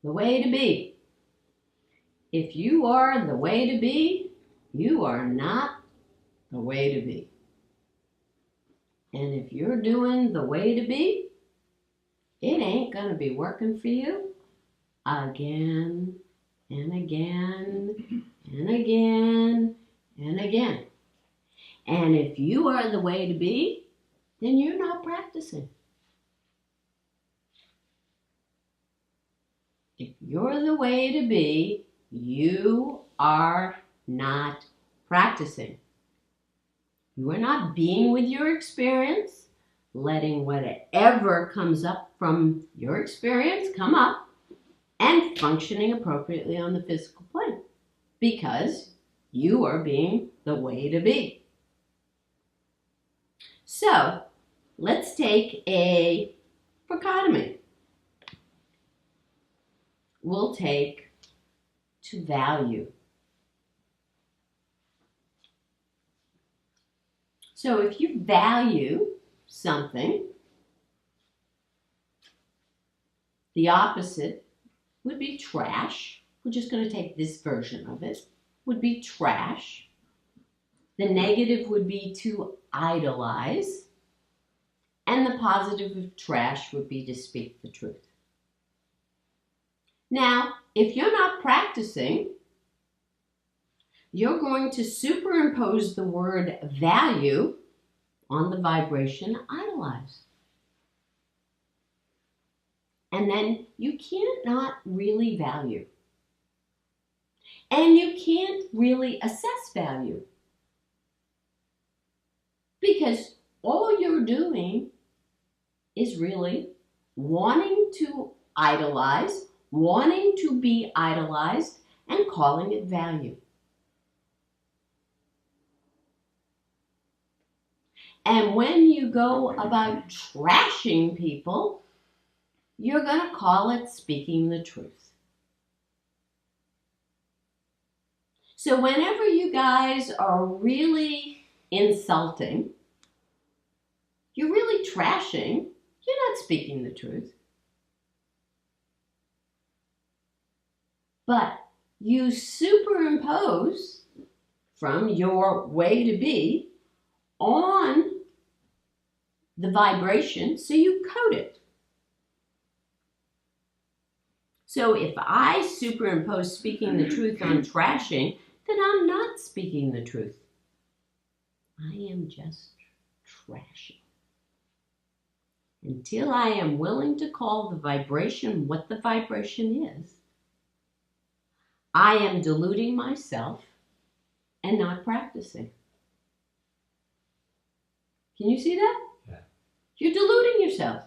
The way to be. If you are the way to be, you are not the way to be. And if you're doing the way to be, it ain't going to be working for you again and again and again and again. And if you are the way to be, then you're not practicing. If you're the way to be, you are not practicing. You are not being with your experience, letting whatever comes up from your experience come up, and functioning appropriately on the physical plane because you are being the way to be. So let's take a dichotomy. We'll take to value. So if you value something, the opposite would be trash. We're just going to take this version of it. Would be trash. The negative would be to idolize. And the positive of trash would be to speak the truth. Now, if you're not practicing, you're going to superimpose the word value on the vibration idolize. And then you can't not really value. And you can't really assess value. Because all you're doing is really wanting to idolize, wanting to be idolized, and calling it value. And when you go about trashing people, you're going to call it speaking the truth. So whenever you guys are really insulting, you're really trashing, you're not speaking the truth. But you superimpose from your way to be on the vibration, so you code it. So if I superimpose speaking the truth on trashing, then I'm not speaking the truth. I am just trashing. Until I am willing to call the vibration what the vibration is, I am deluding myself and not practicing. Can you see that? Yeah. You're deluding yourself.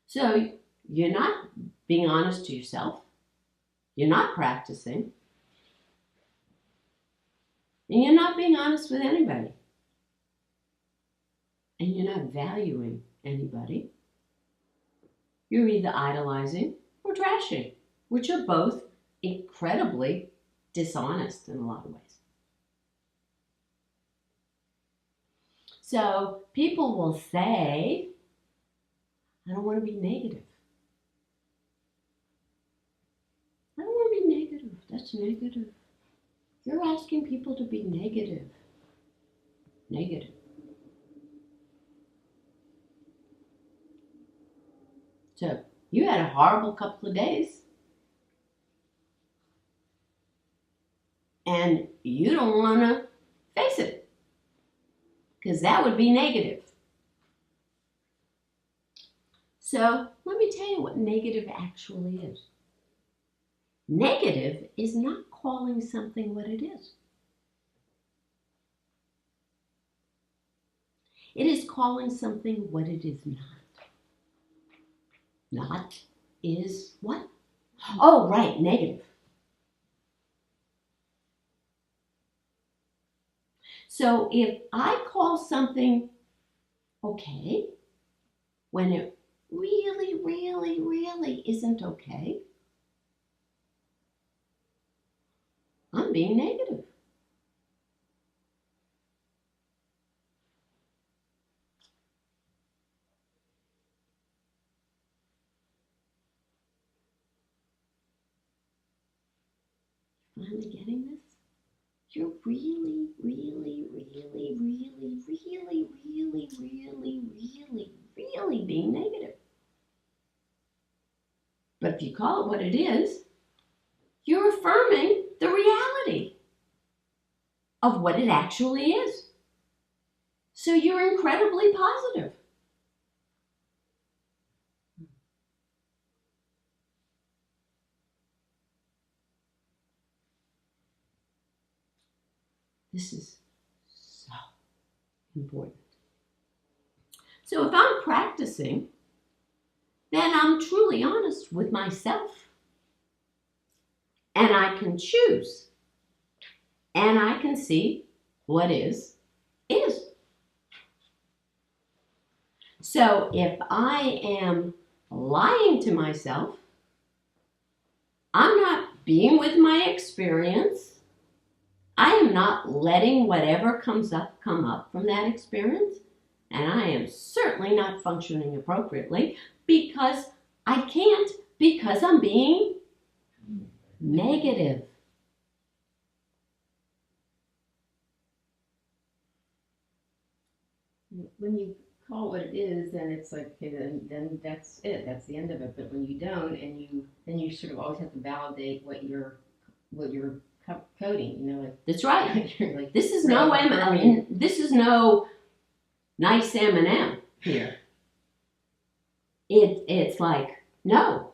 So you're not being honest to yourself. You're not practicing. And you're not being honest with anybody. And you're not valuing anybody. You're either idolizing or trashing, which are both incredibly dishonest in a lot of ways. So people will say, I don't want to be negative. I don't want to be negative. That's negative. You're asking people to be negative. Negative. So you had a horrible couple of days. And you don't want to face it. Because that would be negative. So let me tell you what negative actually is. Negative is not calling something what it is. It is calling something what it is not. Not is what? Oh, right, negative. So if I call something okay, when it really, really, really isn't okay, I'm being negative. Finally getting this? You're really, really, really, really, really, really, really, really, really being negative. But if you call it what it is, you're affirming the reality of what it actually is. So you're incredibly positive. This is so important. So if I'm practicing, then I'm truly honest with myself. And I can choose. And I can see what is. So if I am lying to myself, I'm not being with my experience. I am not letting whatever comes up come up from that experience. And I am certainly not functioning appropriately because I can't, because I'm being negative. When you call it what it is, then it's like, okay, then that's it. That's the end of it. But when you don't, then you sort of always have to validate what you're coding. You know, like That's right. you're like This is no this is no nice M&M here. It's like, no,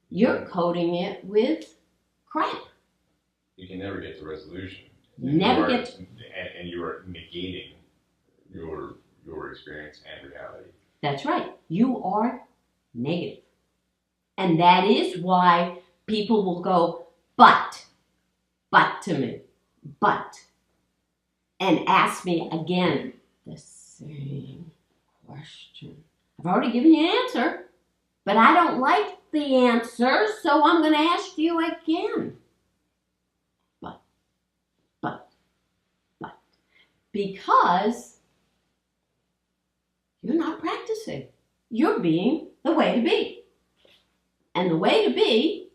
you're coding it with crap. You can never get to resolution. Never get to. And you are negating your experience and reality. That's right. You are negative. And that is why people will go, but to me, and ask me again the same question. I've already given you an answer, but I don't like the answer, so I'm going to ask you again. But. Because you're not practicing. You're being the way to be. And the way to be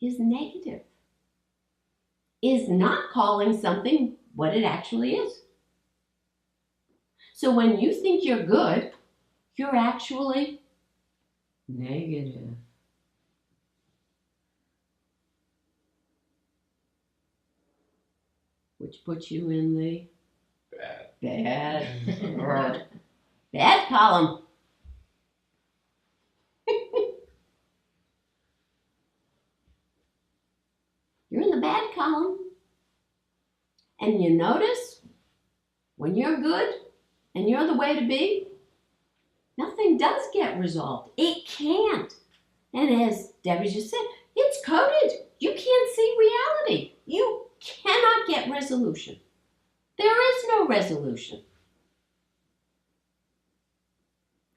is negative. Is not calling something what it actually is. So when you think you're good, you're actually negative. Which puts you in the bad column. You're in the bad column. And you notice when you're good and you're the way to be, nothing does get resolved. It can't. And as Debbie just said, it's coded. You can't see reality. You cannot get resolution. There is no resolution.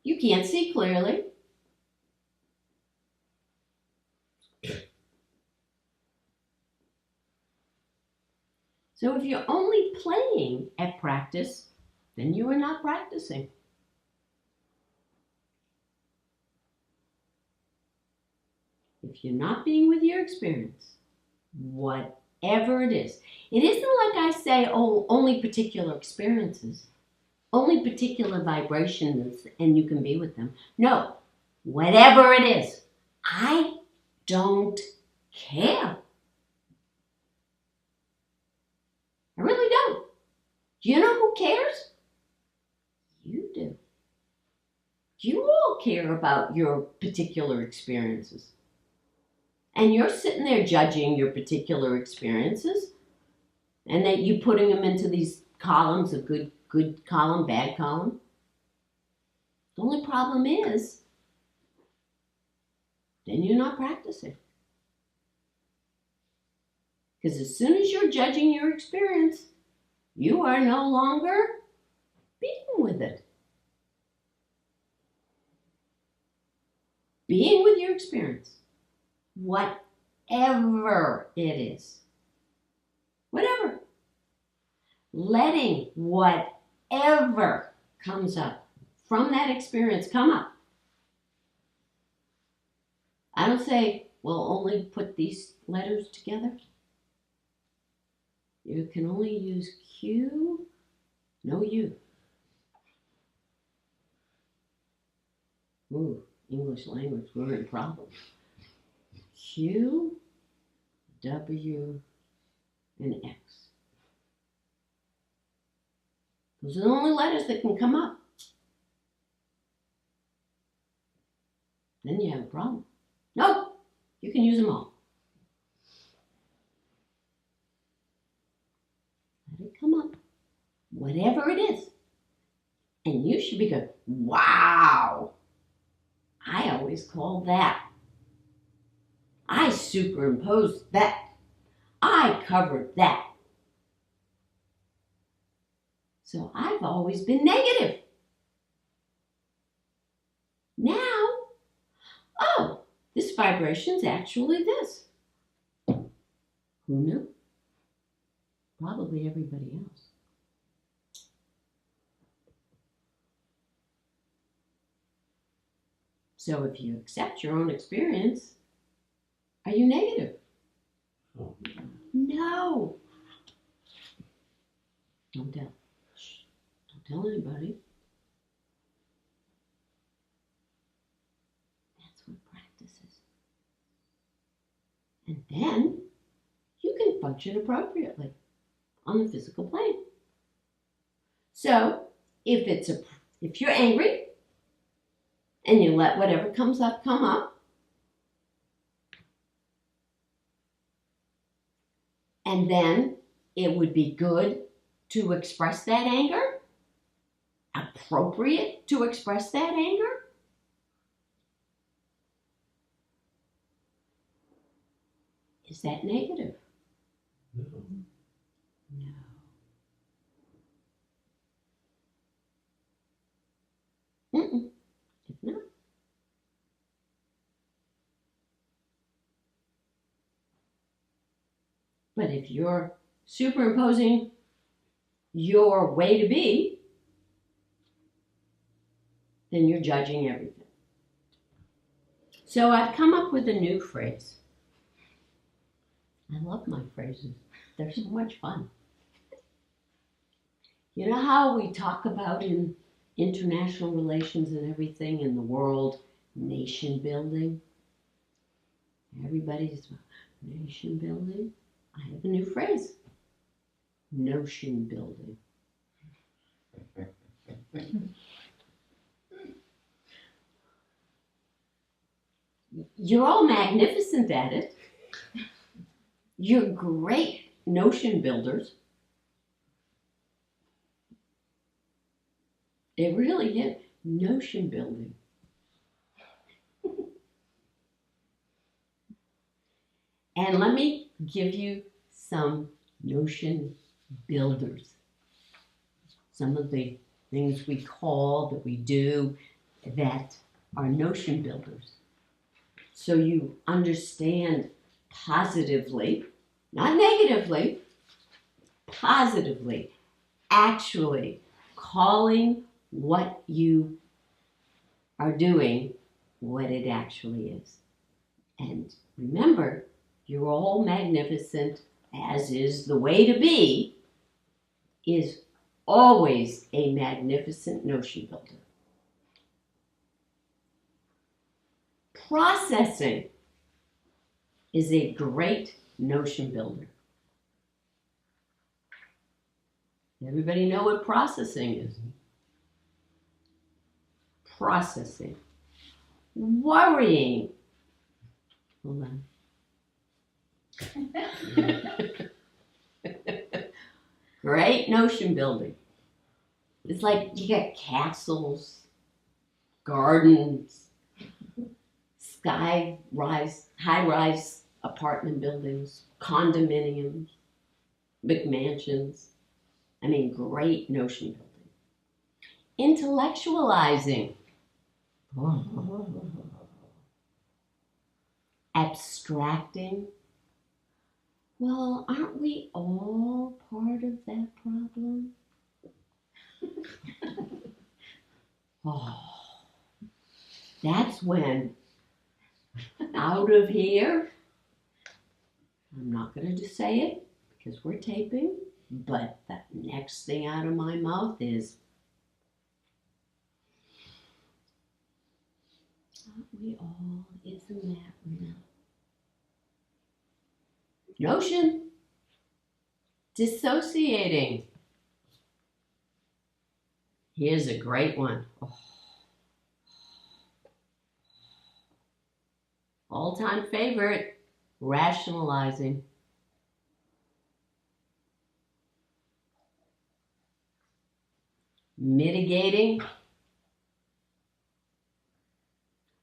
You can't see clearly. So if you're only playing at practice, then you are not practicing. If you're not being with your experience, whatever it is, it isn't like I say, oh, only particular experiences, only particular vibrations, and you can be with them. No, whatever it is, I don't care. I really don't. You know who cares? You do. You all care about your particular experiences. And you're sitting there judging your particular experiences, and that you're putting them into these columns, a good column, bad column. The only problem is, then you're not practicing. Because as soon as you're judging your experience, you are no longer being with it. Being with your experience. Whatever it is. Whatever. Letting whatever comes up from that experience come up. I don't say, well, only put these letters together. You can only use Q, no U. Ooh, English language, we're in problems. Q, W, and X. Those are the only letters that can come up. Then you have a problem. No, you can use them all. Let it come up, whatever it is. And you should be going, wow, I always call that. I superimposed that. I covered that. So I've always been negative. Now, oh, this vibration's actually this. Who knew? Probably everybody else. So if you accept your own experience, are you negative? Oh. No. Don't tell. Shh. Don't tell anybody. That's what practice is. And then you can function appropriately on the physical plane. So if you're angry and you let whatever comes up come up, and then it would be good to express that anger, appropriate to express that anger. Is that negative? No. No. Mm-mm. It's not. But if you're superimposing your way to be, then you're judging everything. So I've come up with a new phrase. I love my phrases. They're so much fun. You know how we talk about in international relations and everything in the world, nation building? Everybody's nation building. I have a new phrase. Notion building. You're all magnificent at it. You're great notion builders. It really is notion building. And let me give you some notion builders. Some of the things we call, that we do, that are notion builders. So you understand positively, not negatively, positively, actually calling what you are doing what it actually is. And remember, you're all magnificent, as is the way to be, is always a magnificent notion builder. Processing is a great notion builder. Everybody know what processing is? Processing. Worrying. Hold on. Great notion building. It's like you got castles, gardens, high-rise apartment buildings, condominiums, McMansions. I mean, great notion building. Intellectualizing. Abstracting. Well, aren't we all part of that problem? Oh, that's when, out of here, I'm not going to just say it because we're taping, but the next thing out of my mouth is, aren't we all, isn't that real? Notion. Dissociating. Here's a great one. Oh. All-time favorite, rationalizing. Mitigating.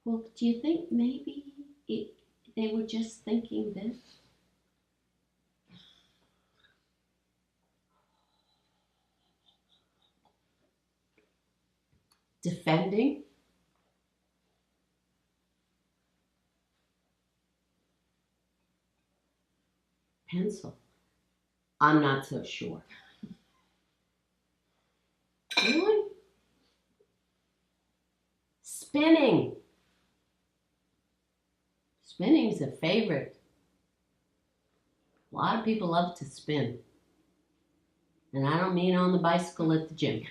Well, do you think maybe they were just thinking this? Defending. Pencil. I'm not so sure. Really? Spinning. Spinning's a favorite. A lot of people love to spin. And I don't mean on the bicycle at the gym.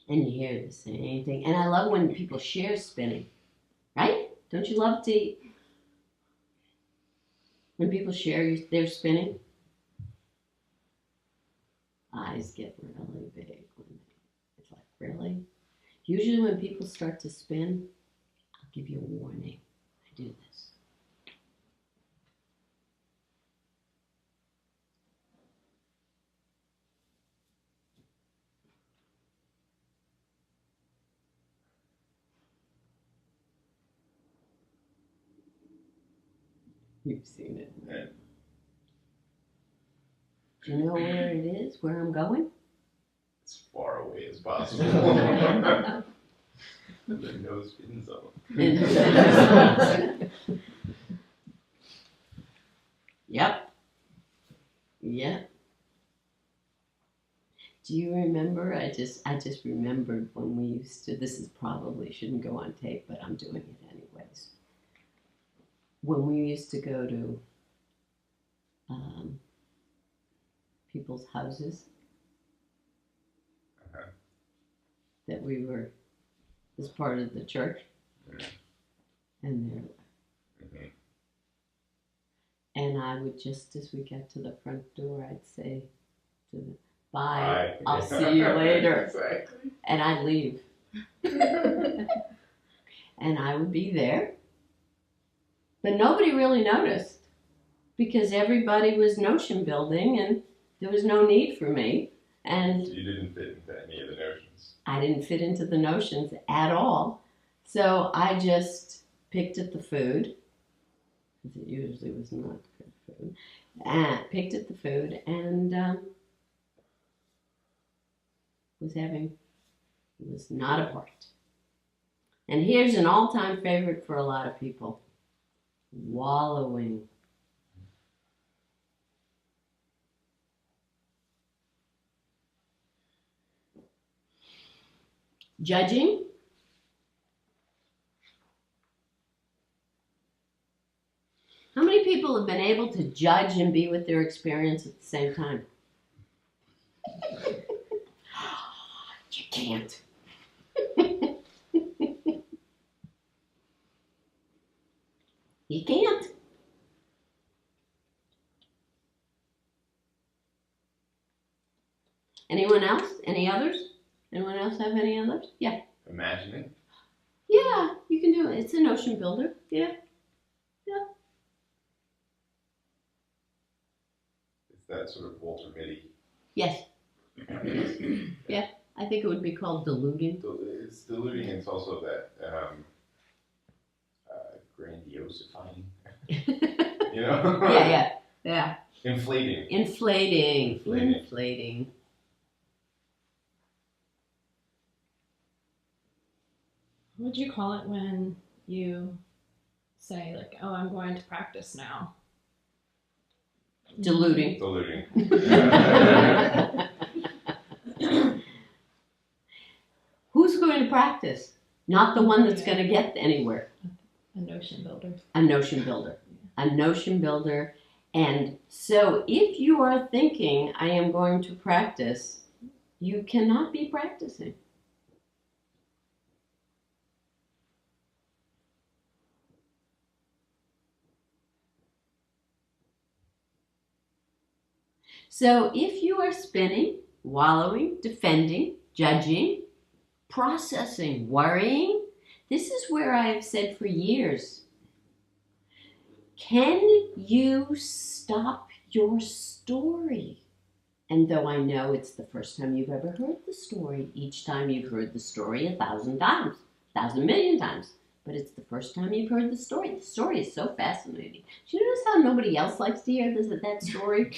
And you hear the same thing. And I love when people share spinning. Right? Don't you love to, when people share their spinning? Eyes get really big. It's like, really? Usually when people start to spin, I'll give you a warning. I do this. You've seen it. Yeah. Do you know where it is? Where I'm going? As far away as possible. The no spin zone. Yep. Yep. Do you remember? I just remembered when we used to. This is probably shouldn't go on tape, but I'm doing it anyways. When we used to go to people's houses that we were as part of the church, and they're and I would just as we got to the front door, I'd say to them, "Bye, I'll see you later," Exactly. and I'd leave, and I would be there. But nobody really noticed because everybody was notion building and there was no need for me. And You didn't fit into any of the notions. I didn't fit into the notions at all. So I just picked at the food, because it usually was not good food, picked at the food and was not a part. And here's an all-time favorite for a lot of people. Wallowing. Judging. How many people have been able to judge and be with their experience at the same time? You can't. You can't. Anyone else? Any others? Anyone else have any others? Yeah. Imagining. Yeah, you can do it. It's a notion builder. Yeah. Yeah. It's that sort of Walter Mitty. Yes. Yeah. I think it would be called deluding. It's deluding. It's also that grandiosifying. You know? Yeah. Inflating. Inflating. What would you call it when you say, like, oh, I'm going to practice now? Deluding. Deluding. Who's going to practice? Not the one that's going to get anywhere. A notion builder. A notion builder. A notion builder. And so if you are thinking, I am going to practice, you cannot be practicing. So if you are spinning, wallowing, defending, judging, processing, worrying, this is where I have said for years, can you stop your story? And though I know it's the first time you've ever heard the story, each time you've heard the story 1,000 times, 1,000 million times, but it's the first time you've heard the story. The story is so fascinating. Do you notice how nobody else likes to hear that story?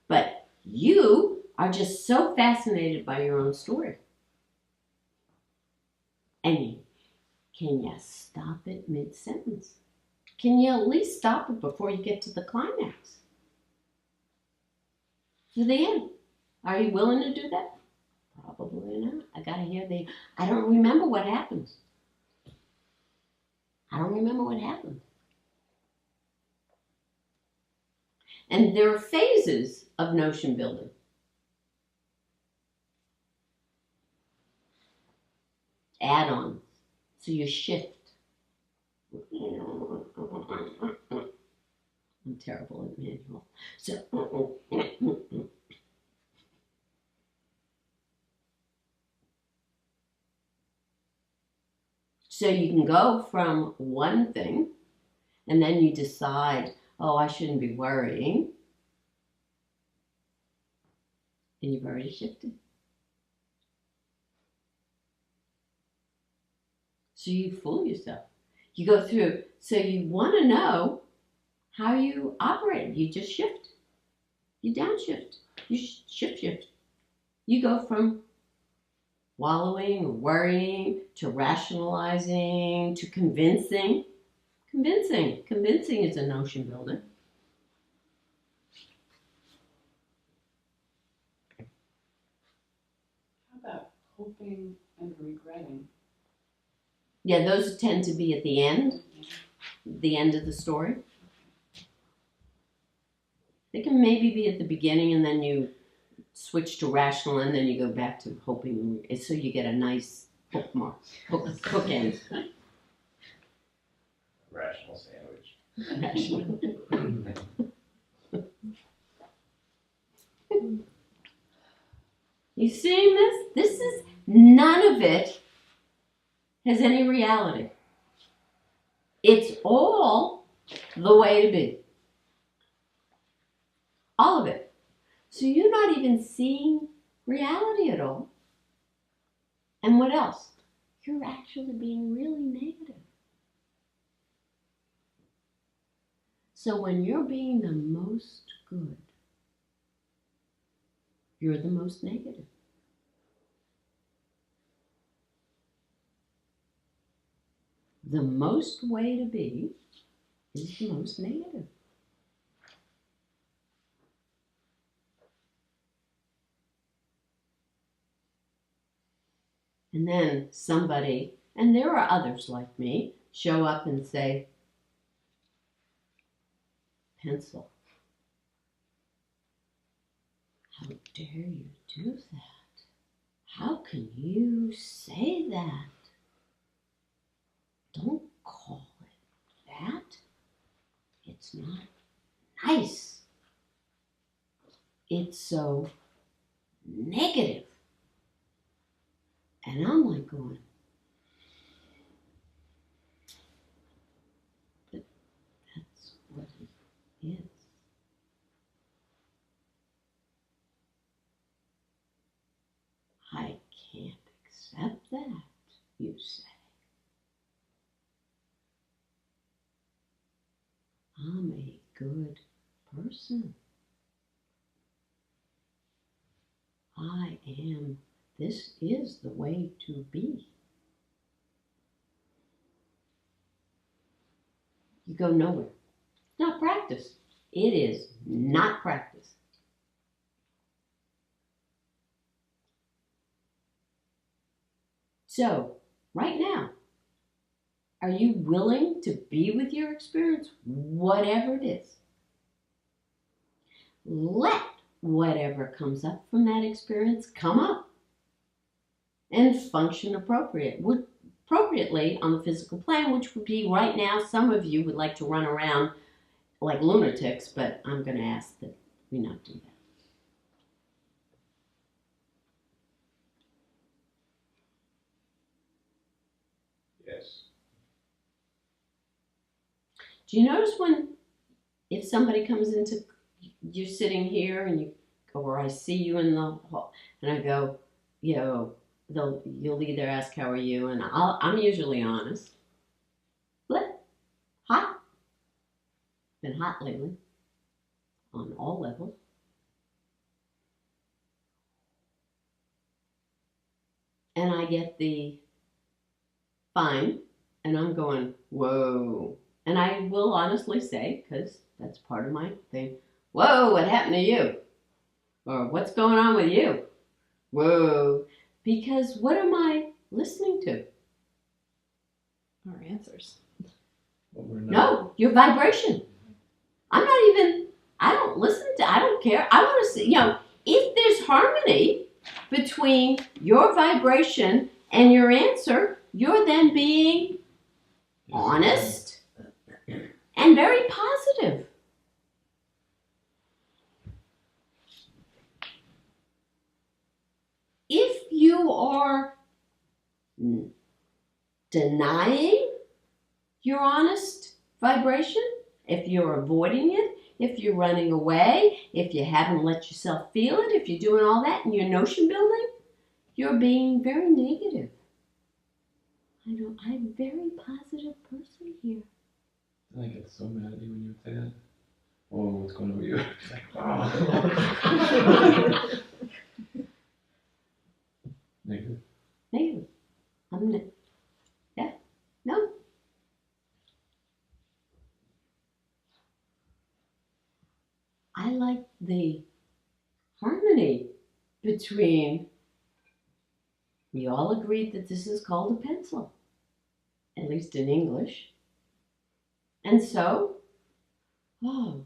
But you are just so fascinated by your own story. And can you stop it mid-sentence? Can you at least stop it before you get to the climax? To the end. Are you willing to do that? Probably not. I gotta hear I don't remember what happens. I don't remember what happened. And there are phases of notion building. Add-ons. So you shift. I'm terrible at manual. So you can go from one thing, and then you decide, oh, I shouldn't be worrying. And you've already shifted. So you fool yourself. You go through, so you want to know how you operate. You just shift. You downshift. You shift. You go from wallowing or worrying to rationalizing to convincing. Convincing is a notion builder. How about hoping and regretting? Yeah, those tend to be at the end of the story. They can maybe be at the beginning and then you switch to rational and then you go back to hoping, so you get a nice bookend. Rational sandwich. Rational. You seeing this? This is, none of it has any reality. It's all the way to be. All of it. So you're not even seeing reality at all. And what else? You're actually being really negative. So when you're being the most good, you're the most negative. The most way to be is the most negative. And then somebody, and there are others like me, show up and say, pencil. How dare you do that? How can you say that? Don't call it that. It's not nice. It's so negative. And I'm like going, but that's what it is. I can't accept that, you say. I'm a good person. I am. This is the way to be. You go nowhere. It's not practice. It is not practice. So, right now, Are you willing to be with your experience, whatever it is? Let whatever comes up from that experience come up and function appropriately on the physical plane, which would be right now. Some of you would like to run around like lunatics, but I'm going to ask that we not do that. Yes. Do you notice if somebody comes into, you're sitting here and or I see you in the hall and I go, you'll either ask, how are you? And I'm usually honest. What? Hot? Been hot lately on all levels. And I get the fine, and I'm going, whoa. And I will honestly say, because that's part of my thing, whoa, what happened to you? Or what's going on with you? Whoa. Because what am I listening to? Our answers. But we're not. No, your vibration. I don't listen to, I don't care. I want to see, if there's harmony between your vibration and your answer, you're then being honest and very positive. If you are denying your honest vibration, if you're avoiding it, if you're running away, if you haven't let yourself feel it, if you're doing all that in your notion building, you're being very negative. I'm a very positive person here. I get so mad at you when you say that. Oh, what's going on with you? It's like, oh. Negative. Negative. No. I like the harmony between, we all agreed that this is called a pencil, at least in English. And so, and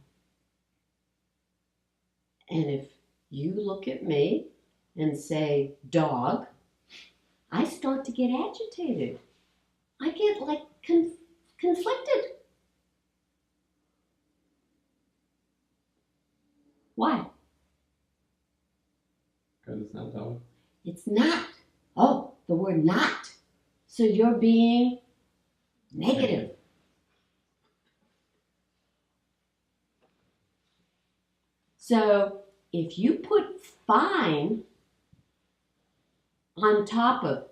if you look at me and say, dog, I start to get agitated. I get like conflicted. Why? Because it's not dog. It's not. Oh, the word not. So you're being negative. So if you put fine on top of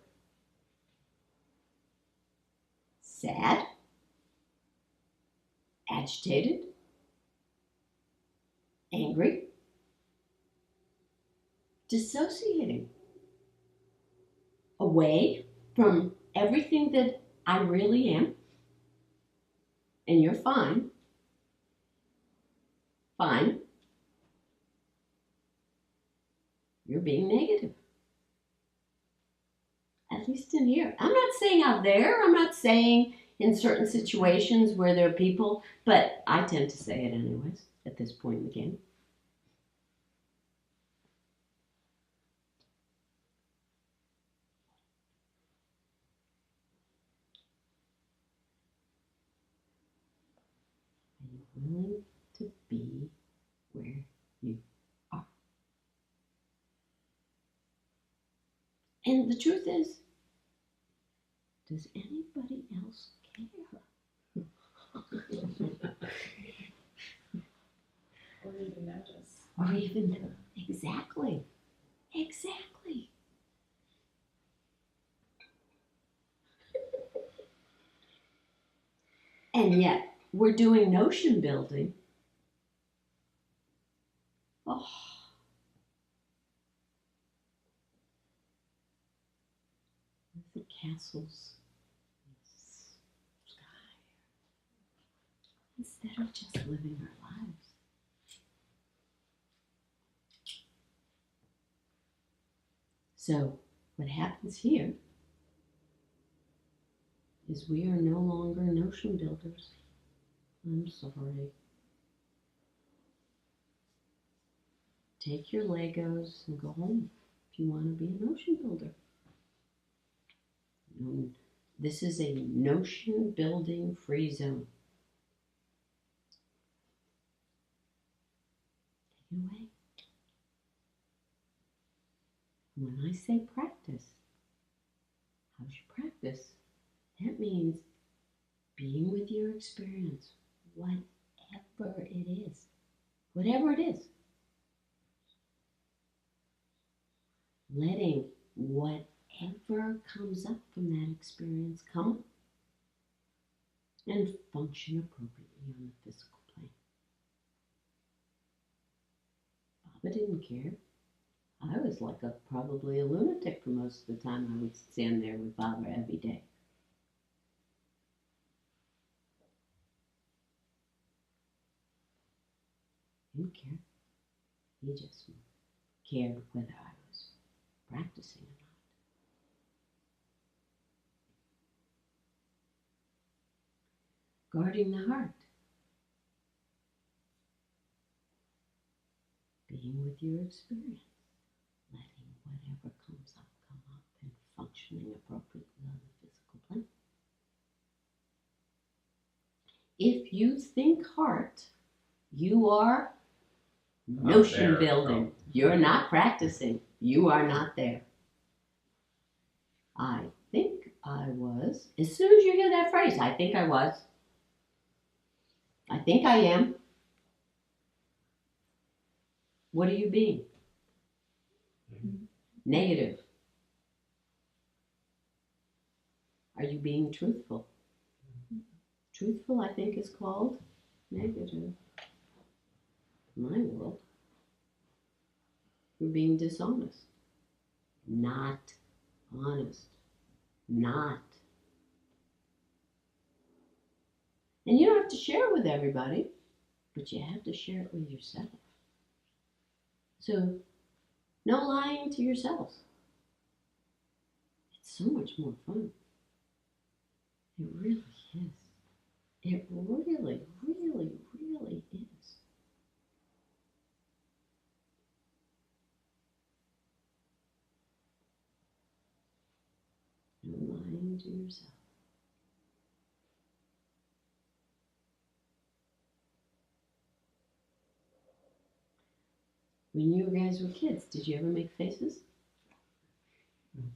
sad, agitated, angry, dissociating away from everything that I really am, and you're fine, you're being negative. At least in here. I'm not saying out there, I'm not saying in certain situations where there are people, but I tend to say it anyways at this point in the game. Are you willing to be where you are? And the truth is, does anybody else care? Or even notice. Or even, exactly. And yet, we're doing notion building. Oh. The castles in the sky. Instead of just living our lives. So, what happens here is we are no longer notion builders. I'm sorry. Take your Legos and go home if you want to be a notion builder. This is a notion building free zone. Take it away. When I say practice, how's your practice? That means being with your experience, whatever it is. Whatever it is. Letting whatever comes up from that experience come up and function appropriately on the physical plane. Baba didn't care. I was like probably a lunatic for most of the time. I would stand there with Baba every day. He didn't care. He just cared whether I was practicing or not. Guarding the heart. Being with your experience. Letting whatever comes up come up and functioning appropriately on the physical plane. If you think heart, you are notion building. You're not practicing. You are not there. I think I was. As soon as you hear that phrase, I think I was. I think I am. What are you being? Negative. Are you being truthful? Truthful, I think, is called negative. In my world. You're being dishonest. Not honest. Not. And you don't have to share it with everybody, but you have to share it with yourself. So, no lying to yourselves. It's so much more fun. It really is. It really, really, really is. No lying to yourself. When you guys were kids, did you ever make faces? Mm-hmm.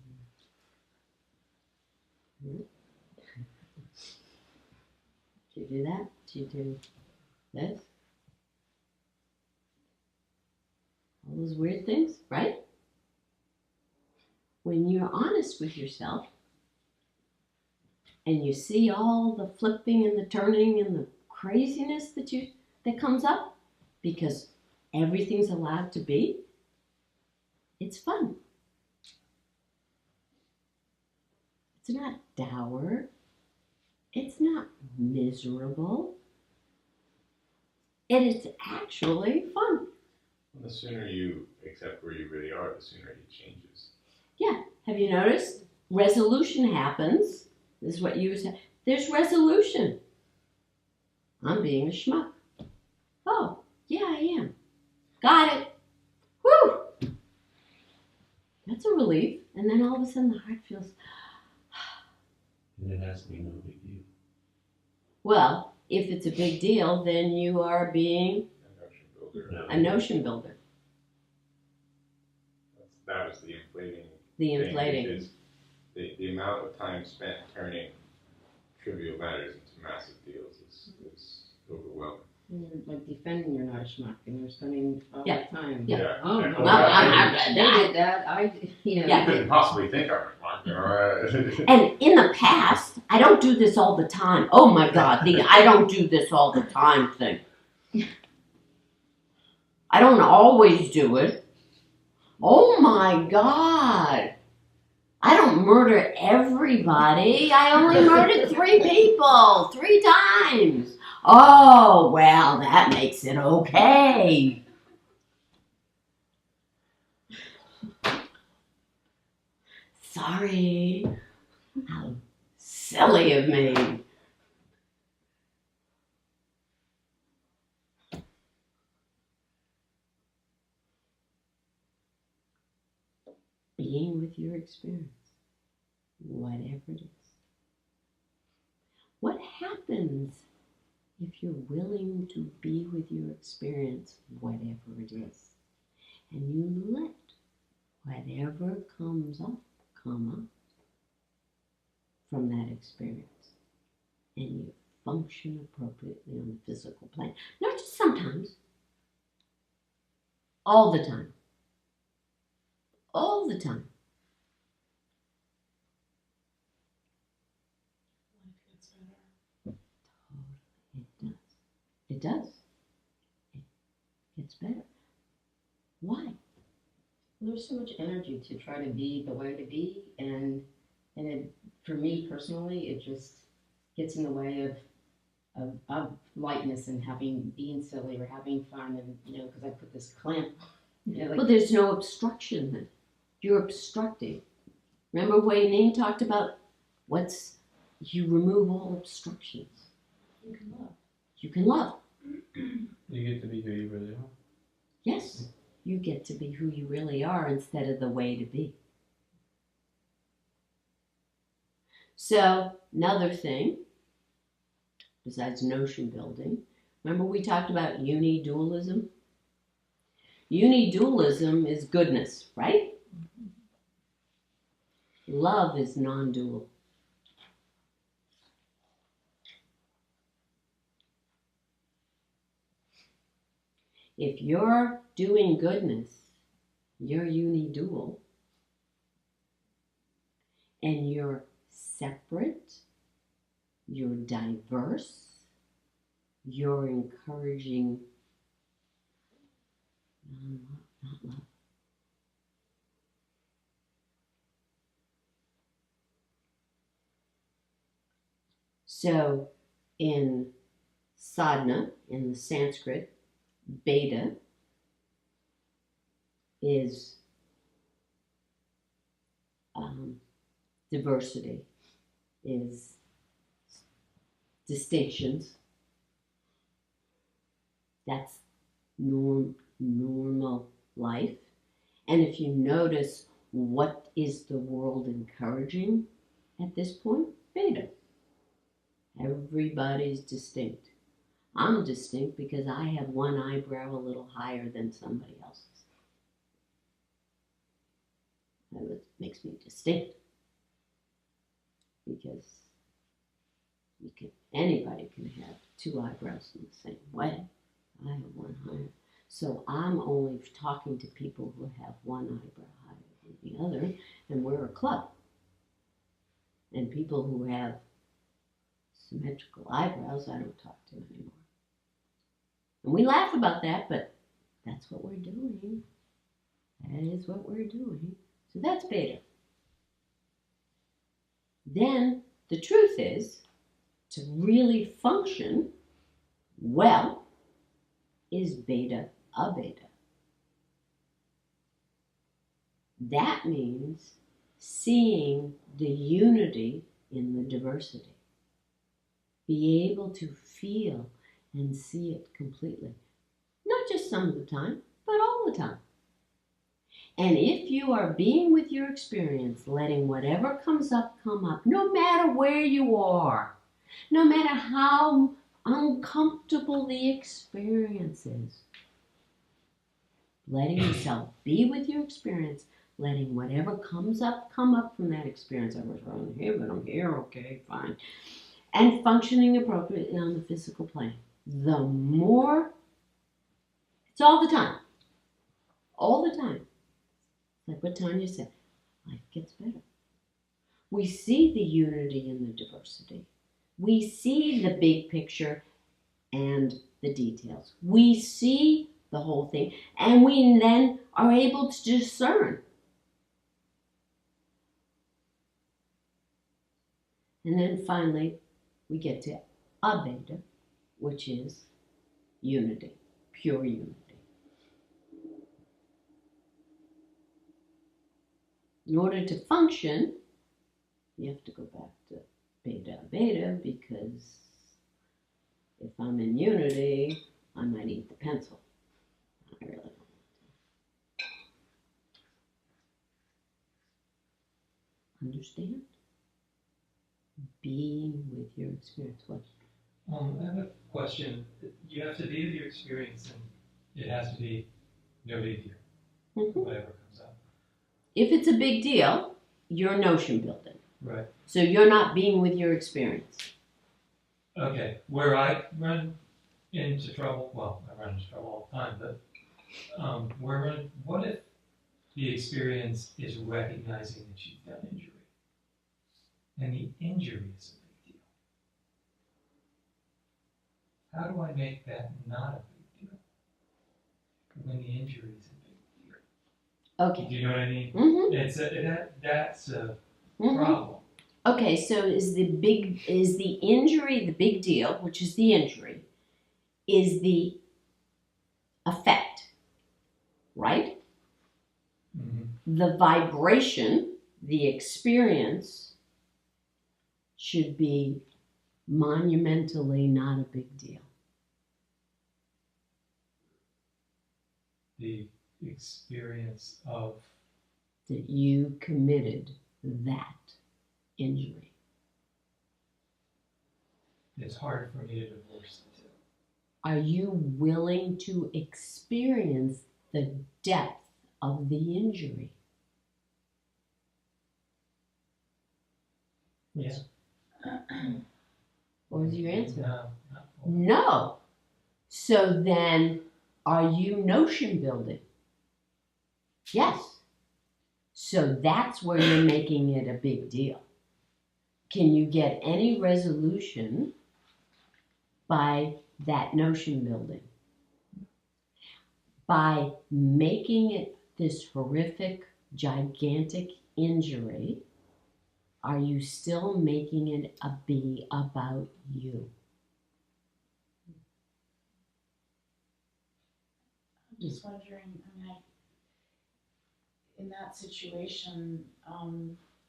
Did you do that? Did you do this? All those weird things, right? When you're honest with yourself and you see all the flipping and the turning and the craziness that comes up because everything's allowed to be, it's fun. It's not dour. It's not miserable. It is actually fun. The sooner you accept where you really are, the sooner it changes. Yeah. Have you noticed? Resolution happens. This is what you said. There's resolution. I'm being a schmuck. Oh, yeah, I am. Got it. Woo! That's a relief. And then all of a sudden the heart feels... And it has to be no big deal. Well, if it's a big deal, then you are being A notion builder. No. a notion builder. That was the inflating. The thing, inflating. which is the amount of time spent turning trivial matters into massive deals is overwhelming. And you're like defending you're not a schmuck, and you're spending all Yeah. the time. Yeah. Oh, And- no, Well, they did that. You Yeah. couldn't possibly think of it, Mark. Alright. And in the past, I don't do this all the time. Oh my God, the I don't do this all the time thing. I don't always do it. Oh my God. I don't murder everybody. I only murdered 3 people, 3 times. Oh, well, that makes it okay. Sorry. How silly of me. Being with your experience, whatever it is. What happens if you're willing to be with your experience, whatever it is, and you let whatever comes up, come up from that experience, and you function appropriately on the physical plane? Not just sometimes, all the time. All the time. Life gets better. It does. It does. It gets better. Why? There's so much energy to try to be the way to be, and it, for me personally, it just gets in the way of lightness and being silly or having fun, and because I put this clamp. Well, there's no obstruction then. You're obstructing. Remember Wei Ning talked about you remove all obstructions. You can love. You can love. You get to be who you really are. Yes, you get to be who you really are instead of the way to be. So, another thing, besides notion building, remember we talked about unidualism? Unidualism is goodness, right? Love is non-dual. If you're doing goodness, you're unidual, and you're separate, you're diverse, you're encouraging not love. So in sadhana, in the Sanskrit, beta is diversity, is distinctions. That's normal life. And if you notice, what is the world encouraging at this point? Beta. Everybody's distinct. I'm distinct because I have one eyebrow a little higher than somebody else's. That makes me distinct. Because anybody can have two eyebrows in the same way. I have one higher. So I'm only talking to people who have one eyebrow higher than the other, and we're a club. And people who have symmetrical eyebrows, I don't talk to anymore. And we laugh about that, but that's what we're doing. That is what we're doing. So that's beta. Then the truth is, to really function well, is beta a beta. That means seeing the unity in the diversity. Be able to feel and see it completely. Not just some of the time, but all the time. And if you are being with your experience, letting whatever comes up come up, no matter where you are, no matter how uncomfortable the experience is, letting yourself be with your experience, letting whatever comes up come up from that experience. I was wrong here, but I'm here, okay, fine. And functioning appropriately on the physical plane. The more, it's all the time. All the time. Like what Tanya said, life gets better. We see the unity in the diversity. We see the big picture and the details. We see the whole thing, and we then are able to discern. And then finally, we get to abeta, which is unity, pure unity. In order to function, you have to go back to beta, beta, because if I'm in unity, I might eat the pencil. I really don't. Understand? Being with your experience. What? I have a question. You have to be with your experience, and it has to be no big deal, Mhm. whatever comes up. If it's a big deal, you're notion building. Right. So you're not being with your experience. Okay. Where I run into trouble, well, I run into trouble all the time, but what if the experience is recognizing that you've got injury, and the injury is a big deal? How do I make that not a big deal when the injury is a big deal? Okay. Do you know what I mean? Mm-hmm. That's a Mm-hmm. problem. Okay, so is the injury the big deal, which is the injury, is the effect, right? Mm-hmm. The vibration, the experience, should be monumentally not a big deal. The experience of That you committed that injury. it's hard for me to divorce the two. Are you willing to experience the depth of the injury? Yeah. What was your answer? No, not fully. No. So then, are you notion building? Yes. So that's where you're making it a big deal. Can you get any resolution by that notion building? By making it this horrific, gigantic injury, are you still making it be about you? I'm just wondering, in that situation,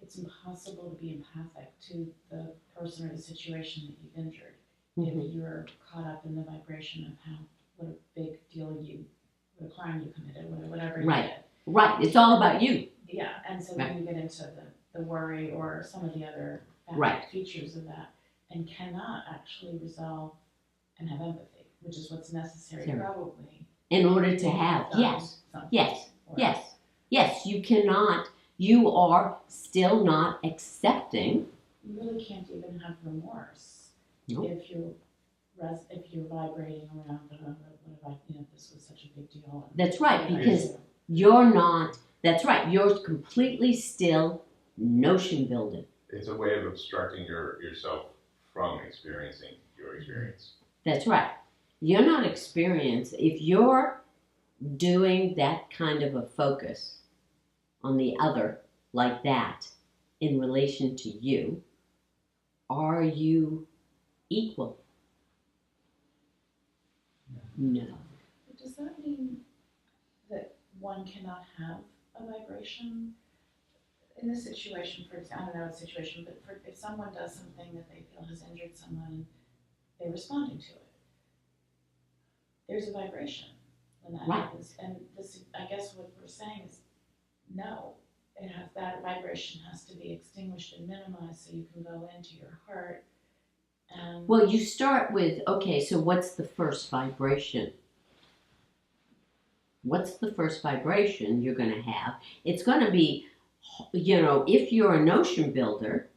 it's impossible to be empathic to the person or the situation that you've injured. Mhm. If you're caught up in the vibration of what a big deal what a crime you committed, whatever you Right. did. Right, it's all about you. Yeah, and so Right. then you get into the worry or some of the other Right. features of that, and cannot actually resolve and have empathy, which is what's necessary Sure. probably. In order to have, yes, yes, you cannot, you are still not accepting. You really can't even have remorse Nope. if you're vibrating around what if this was such a big deal. And That's right, what did I because do? you're not, that's right, you're completely still notion building. It's a way of obstructing yourself from experiencing your experience. That's right. You're not if you're doing that kind of a focus on the other like that in relation to you, are you equal? No. But does that mean that one cannot have a vibration? In this situation, for example, I don't know what situation, but if someone does something that they feel has injured someone and they're responding to it, there's a vibration when that Right. happens. And this, I guess what we're saying is, no, that vibration has to be extinguished and minimized so you can go into your heart. And Well, you start with, okay, so what's the first vibration? What's the first vibration you're going to have? It's going to be, if you're a notion builder,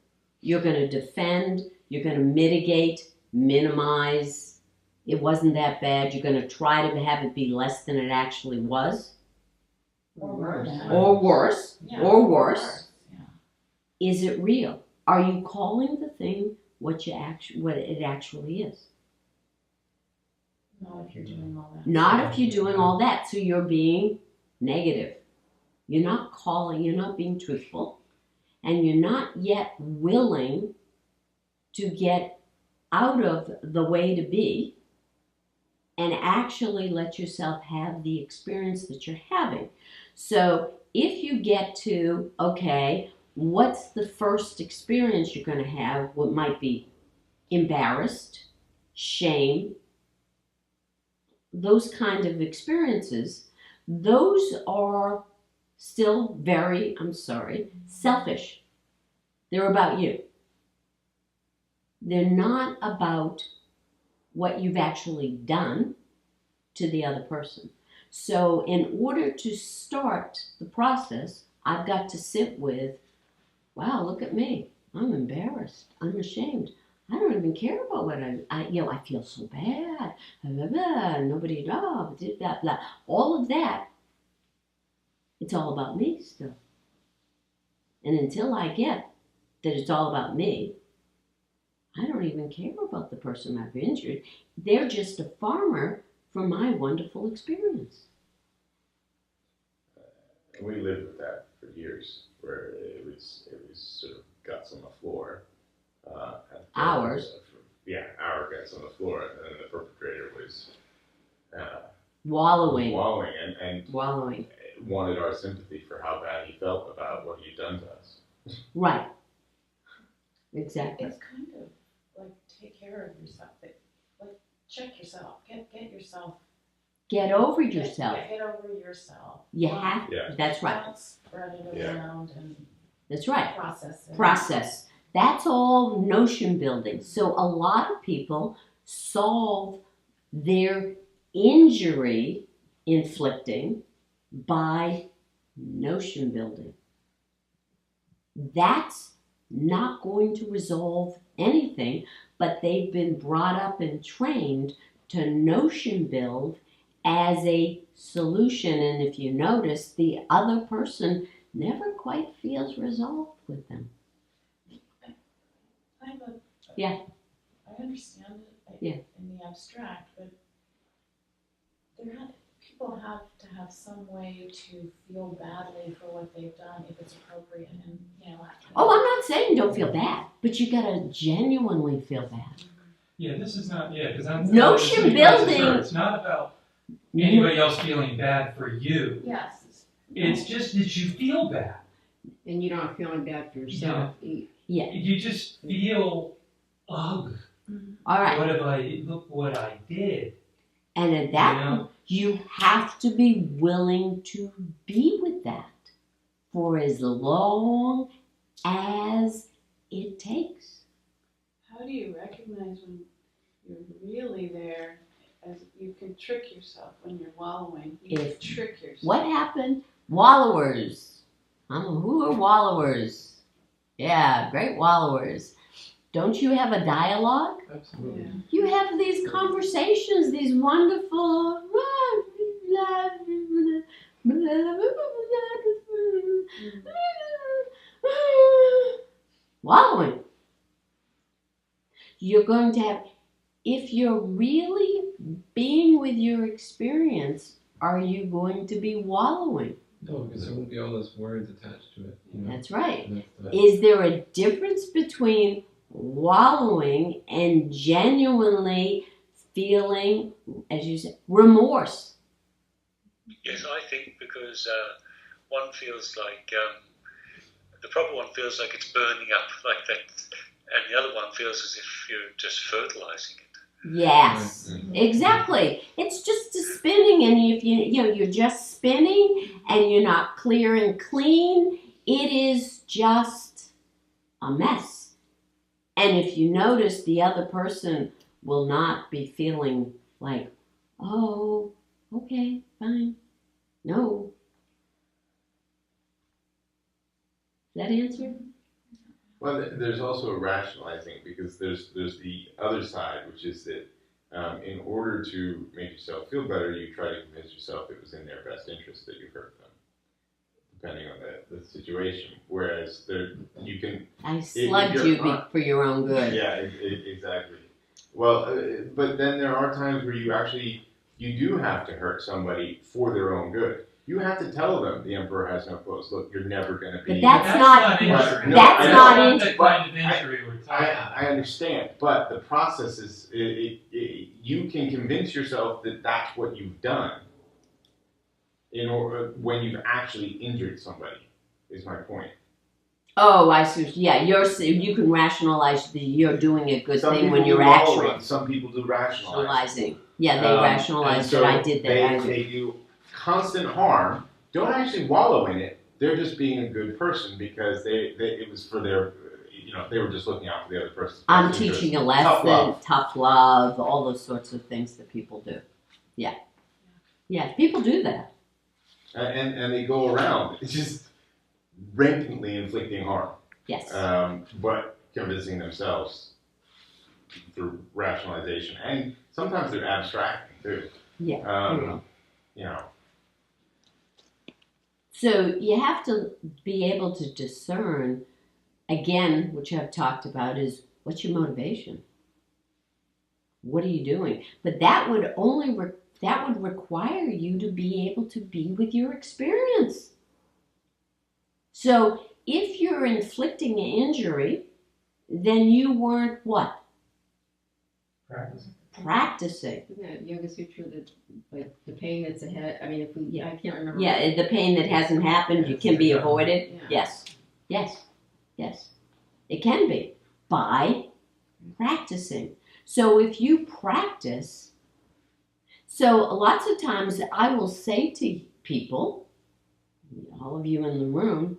you're going to defend, you're going to mitigate, minimize. It wasn't that bad. You're going to try to have it be less than it actually was. or worse. Or worse. Yeah, Or worse. Yeah. Is it real? Are you calling the thing what it actually is? Not if you're doing all that. Not if you're doing all that. So you're being negative. You're not being truthful. And you're not yet willing to get out of the way to be and actually let yourself have the experience that you're having. So if you get to, okay, what's the first experience you're going to have? What might be embarrassed, shame, those kind of experiences. Those are still very, I'm sorry, selfish. They're about you. They're not about what you've actually done to the other person. So in order to start the process, I've got to sit with, wow, look at me. I'm embarrassed. I'm ashamed. I don't even care about what I feel so bad. Blah, blah, blah. Nobody, blah, blah, blah. All of that, it's all about me still. And until I get that it's all about me, I don't even care about the person I've injured. They're just a farmer for my wonderful experience. We lived with that for years, where it was sort of guts on the floor. Ours. Yeah, our guts on the floor, and then the perpetrator was Wallowing. and Wallowing. wanted our sympathy for how bad he felt about what he'd done to us. Right. Exactly. It's kind of like take care of yourself. Like check yourself. Get yourself. Get over yourself. Get over yourself. You have. Yeah. That's right. Don't spread it Yeah. around and That's right. process it. Process. That's all notion building. So a lot of people solve their injury inflicting by notion building. That's not going to resolve anything, but they've been brought up and trained to notion build as a solution. And if you notice, the other person never quite feels resolved with them. Yeah. I understand it Yeah. in the abstract, but people have to have some way to feel badly for what they've done if it's appropriate, and Oh, I'm not saying don't feel bad, but you gotta genuinely feel bad. Yeah, this is not, because I'm. Notion I'm just building- sure it's not about anybody else feeling bad for you. Yes. It's just that you feel bad. And you aren't feeling bad for yourself. You just feel, ugh, All right. look what I did. And at that You know? point, you have to be willing to be with that for as long as it takes. How do you recognize when you're really there? As you can trick yourself when you're wallowing. You can trick yourself. What happened? Wallowers. Who are wallowers? Yeah, great wallowers. Don't you have a dialogue? Absolutely. Yeah. You have these conversations, these wonderful wallowing. You're going to have, if you're really being with your experience, are you going to be wallowing? No, because there won't be all those words attached to it. You know? That's right. And that's the- Is there a difference between wallowing and genuinely feeling, as you said, remorse? Yes, I think because one feels like the proper one feels like it's burning up like that, and the other one feels as if you're just fertilizing it. Yes, exactly. It's just a spinning, and if you're just spinning and you're not clear and clean, it is just a mess. And if you notice, the other person will not be feeling like, oh, okay, fine. No. That answer? Well, there's also a rationalizing, because there's the other side, which is that in order to make yourself feel better, you try to convince yourself it was in their best interest that you hurt them, depending on the situation. Whereas you can... I slugged you for your own good. Yeah, exactly. Well, but then there are times where you do have to hurt somebody for their own good. You have to tell them the emperor has no clothes. Look, you're never going to be... But that's not injury. No, that's I know. not That's injury. the kind of injury we're talking about. I understand, but the process is, you can convince yourself that that's what you've done when you've actually injured somebody, is my point. Oh, I see. Yeah, you can rationalize you're doing a good Some thing when people you're do actually wallowing, some people do rationalizing. rationalizing. Yeah, they And rationalize so it. I did that. They do constant harm. Don't actually wallow in it. They're just being a good person because it was for their, they were just looking out for the other person. I'm teaching a lesson, tough love, all those sorts of things that people do. Yeah. Yeah, people do that. And they go around. It's just rampantly inflicting harm. Yes. But convincing themselves through rationalization. And sometimes they're abstracting too. Yeah. You know. So you have to be able to discern, again, which I've talked about, is what's your motivation? What are you doing? But that would that would require you to be able to be with your experience. So if you're inflicting an injury, then you weren't what? Practicing. Isn't that Yoga Sutra that, like, the pain that's ahead? I mean, I can't remember. Yeah, the pain that hasn't happened, you can be avoided. Yeah. Yes. It can be by practicing. So if you practice, so lots of times I will say to people, all of you in the room,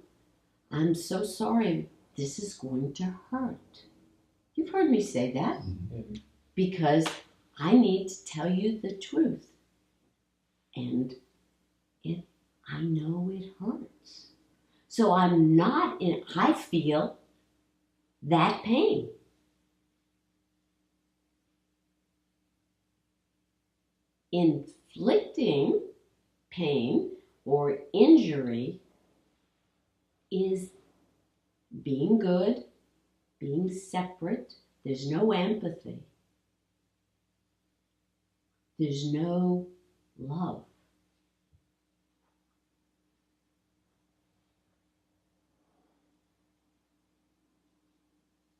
I'm so sorry, this is going to hurt. You've heard me say that. Because I need to tell you the truth. And I know it hurts. So I feel that pain. Inflicting pain or injury is being good, being separate. There's no empathy. There's no love.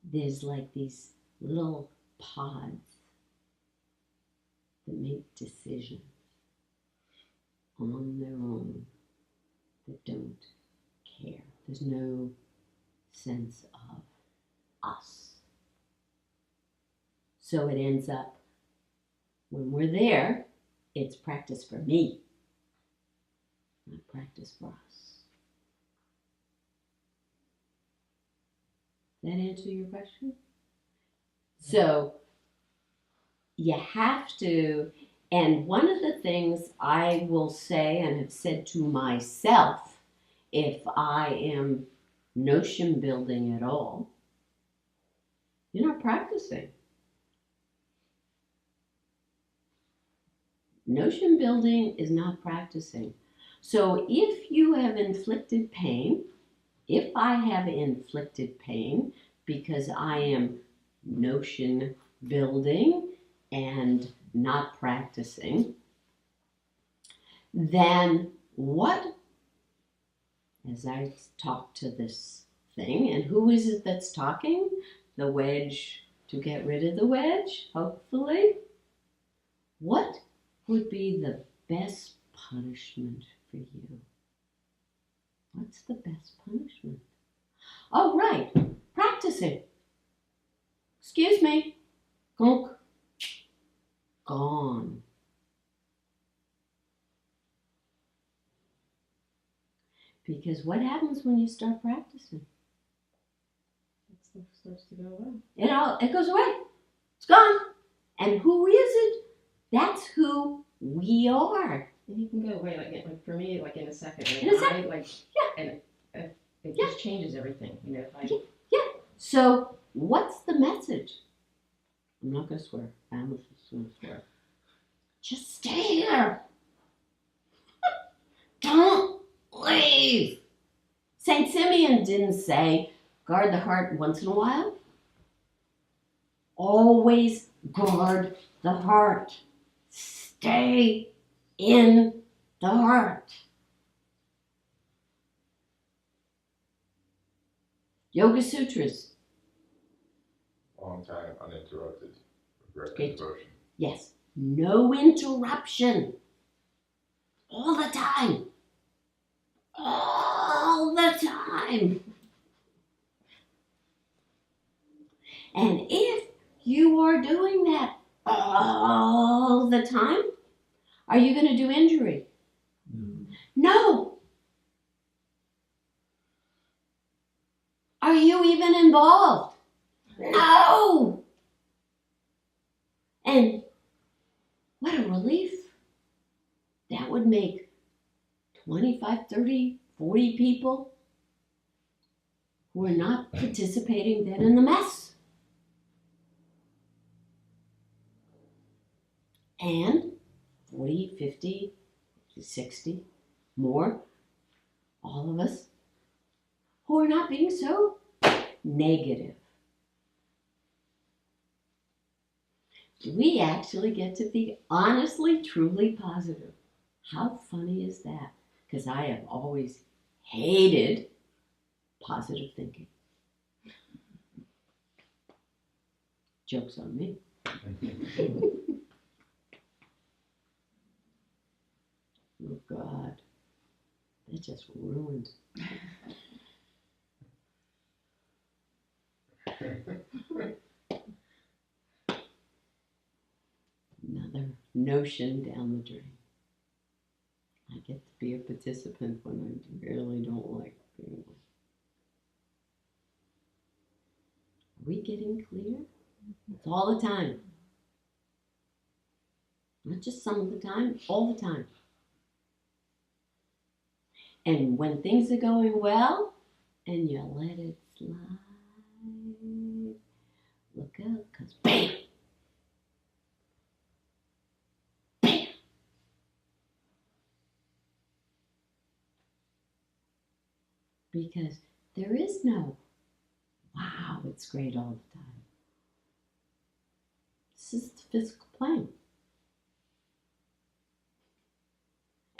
There's like these little pods that make decisions on their own that don't care. There's no sense of us. So it ends up, when we're there, it's practice for me, not practice for us. Does that answer your question? So you have to, and one of the things I will say and have said to myself, if I am notion building at all, you're not practicing. Notion building is not practicing. So if you have inflicted pain, if I have inflicted pain because I am notion building and not practicing, then what, as I talk to this thing, and who is it that's talking? The wedge, to get rid of the wedge, hopefully. What would be the best punishment for you? What's the best punishment? Oh, right, practicing. Excuse me. Gunk. Gone. Because what happens when you start practicing? That stuff starts to go away. It goes away. It's gone. And who is it? That's who we are. And you can go away, like for me, like in a second. In a second. And it just changes everything, Yeah. So what's the message? I'm not going to swear. I'm just going to swear. Just stay here. Don't leave. St. Simeon didn't say, guard the heart once in a while. Always guard the heart. Stay in the heart. Yoga Sutras. Long time uninterrupted regret Okay. devotion. Yes. No interruption. All the time. All the time. And if you are doing that all the time, are you going to do injury? No. Are you even involved? No. And what a relief. That would make 25, 30, 40 people who are not participating then in the mess. And 40, 50, 60 more, all of us, who are not being so negative. We actually get to be honestly, truly positive. How funny is that? Because I have always hated positive thinking. Joke's on me. Oh God, that just ruined. Another notion down the drain. I get to be a participant when I really don't like being one. Are we getting clear? It's all the time. Not just some of the time, all the time. And when things are going well, and you let it slide, look out, because bam! Bam! Because there is no, wow, it's great all the time. This is the physical plane.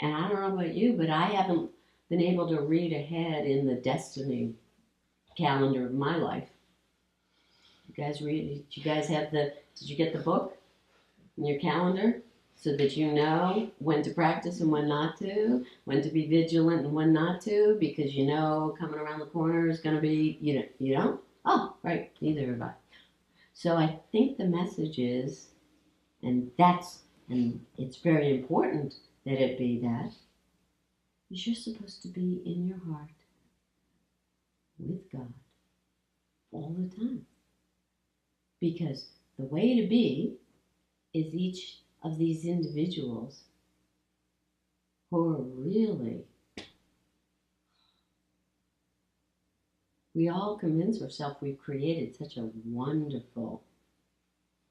And I don't know about you, but I haven't been able to read ahead in the destiny calendar of my life. You guys read? Did you guys have did you get the book in your calendar so that you know when to practice and when not to, when to be vigilant and when not to, because you know coming around the corner is going to be, you don't? Oh, right, neither have I. So I think the message is, and it's very important that it be that, is you're supposed to be in your heart with God all the time. Because the way to be is each of these individuals who are really, we all convince ourselves we've created such a wonderful,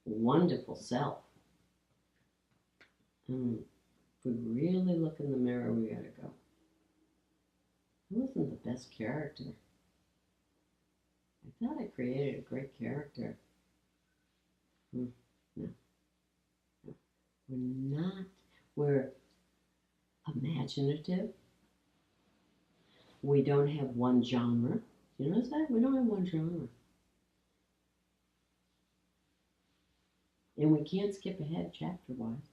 wonderful self. If we really look in the mirror, we gotta go. I wasn't the best character. I thought I created a great character. No. We're not. We're imaginative. We don't have one genre. You notice that? We don't have one genre. And we can't skip ahead chapter-wise.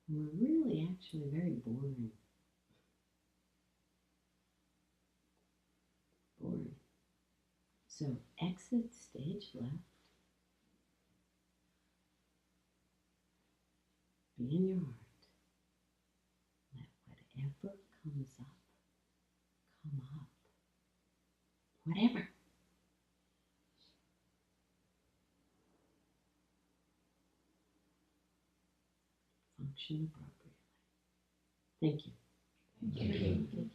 And we're really actually very boring. Boring. So exit stage left. Be in your heart. Let whatever comes up, come up. Whatever. Function appropriately. Thank you. Thank you.